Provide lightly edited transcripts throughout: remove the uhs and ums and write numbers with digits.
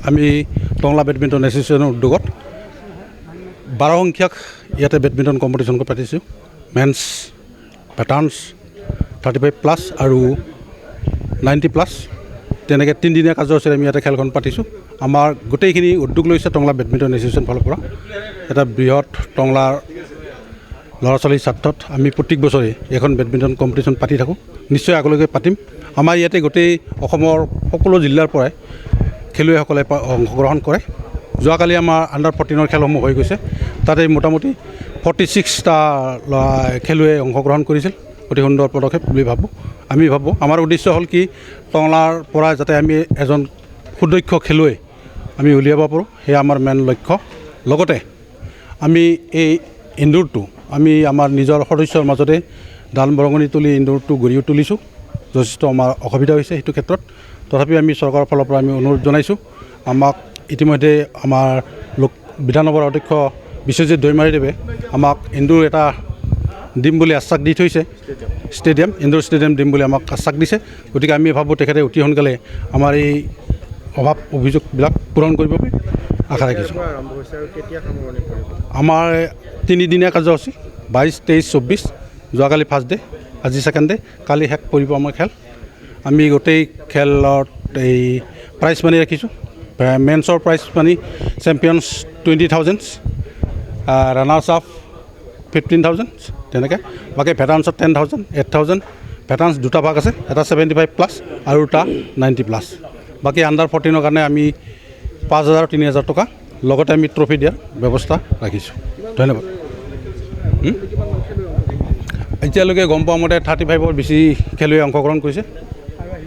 আমি টংলা বেডমিণ্টন এছ'চিয়েশ্যনৰ উদ্যোগত 12 সংখ্যক ইয়াতে বেডমিণ্টন কম্পিটিশ্যন পাতিছোঁ। মেন্স ভেটাৰ্নছ 35+ আৰু 90+, তেনেকৈ 3 দিনীয়া কাৰ্যসূচীৰে আমি ইয়াতে খেলখন পাতিছোঁ। আমাৰ গোটেইখিনি উদ্যোগ লৈছে টংলা বেডমিণ্টন এছ'চিয়েশ্যন ফালৰ পৰা। এটা বৃহৎ টংলাৰ ল'ৰা ছোৱালীৰ স্বাৰ্থত আমি প্ৰত্যেক বছৰে এখন বেডমিণ্টন কম্পিটিশ্যন পাতি থাকোঁ। নিশ্চয় আগলৈকে পাতিম। আমাৰ ইয়াতে গোটেই অসমৰ সকলো জিলাৰ পৰাই খেলুৱৈসকলে অংশগ্ৰহণ কৰে। যোৱাকালি আমাৰ আণ্ডাৰ 14 খেলসমূহ হৈ গৈছে। তাতে মোটামুটি 46টা খেলুৱৈয়ে অংশগ্ৰহণ কৰিছিল। অতি সুন্দৰ পদক্ষেপ বুলি আমি ভাবোঁ। আমাৰ উদ্দেশ্য হ'ল কি, টংলাৰ পৰা যাতে আমি এজন সুদক্ষ খেলুৱৈ আমি উলিয়াব পাৰোঁ, সেয়া আমাৰ মেইন লক্ষ্য। লগতে আমি এই ইনডোৰটো আমি আমাৰ নিজৰ সদস্যৰ মাজতে দান বৰঙণি তুলি ইনডোৰটো গঢ়ি তুলিছোঁ। যথেষ্ট আমাৰ অসুবিধা হৈছে সেইটো ক্ষেত্ৰত। তথাপিও আমি চৰকাৰৰ ফালৰ পৰা আমি অনুৰোধ জনাইছোঁ, আমাক ইতিমধ্যে আমাৰ বিধানসভাৰ অধ্যক্ষ বিশ্বজিৎ দৈমাৰীদেৱে আমাক ইনডোৰ এটা দিম বুলি আশ্বাস দি থৈছে। ষ্টেডিয়াম, ইনডোৰ ষ্টেডিয়াম দিম বুলি আমাক আশ্বাস দিছে। গতিকে আমি ভাবোঁ তেখেতে অতি সোনকালে আমাৰ এই অভিযোগবিলাক পূৰণ কৰিব বুলি আশা ৰাখিছোঁ। আমাৰ 3 দিনীয়া কাৰ্যসূচী 22, 23, 24। যোৱাকালি ফাৰ্ষ্ট ডে, আজি ছেকেণ্ড ডে, কালি শেষ কৰিব আমাৰ খেল। আমি গোটেই খেলত এই প্ৰাইজ মানি ৰাখিছোঁ। মেন্সৰ prize money champions 20,000, runners up 15,000, তেনেকৈ। বাকী ভেটাৰ্নছত 10,000, 8,000। ভেটাৰ্নছ দুটা ভাগ আছে, এটা 75+ আৰু এটা 90+। বাকী আণ্ডাৰ 14ৰ কাৰণে আমি 5,000 আৰু 3,000 টকা, লগতে আমি ট্ৰফি দিয়াৰ ব্যৱস্থা ৰাখিছোঁ। ধন্যবাদ। এতিয়ালৈকে গম পোৱা মতে 35ৰ বেছি খেলুৱৈ অংশগ্ৰহণ কৰিছে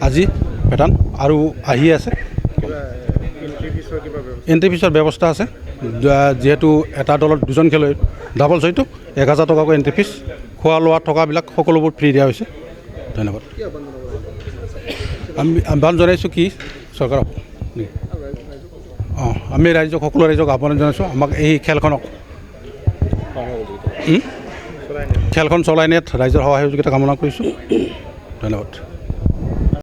আজি ভেটাৰ্ন, আৰু আহি আছে। এণ্ট্ৰি ফিছৰ ব্যৱস্থা আছে। যিহেতু এটা দলত 2জন খেলুৱৈ, ডাবলছ হয়তো 1,000 টকাকৈ এণ্ট্ৰি ফিজ, খোৱা লোৱা থকাবিলাক সকলোবোৰ ফ্ৰী দিয়া হৈছে। ধন্যবাদ। আমি আহ্বান জনাইছোঁ কি চৰকাৰক, আমি ৰাইজক, সকলো ৰাইজক আহ্বান জনাইছোঁ, আমাক এই খেলখন চলাই নিয়াত ৰাইজৰ সহায় সহযোগিতা কামনা কৰিছোঁ। ধন্যবাদ।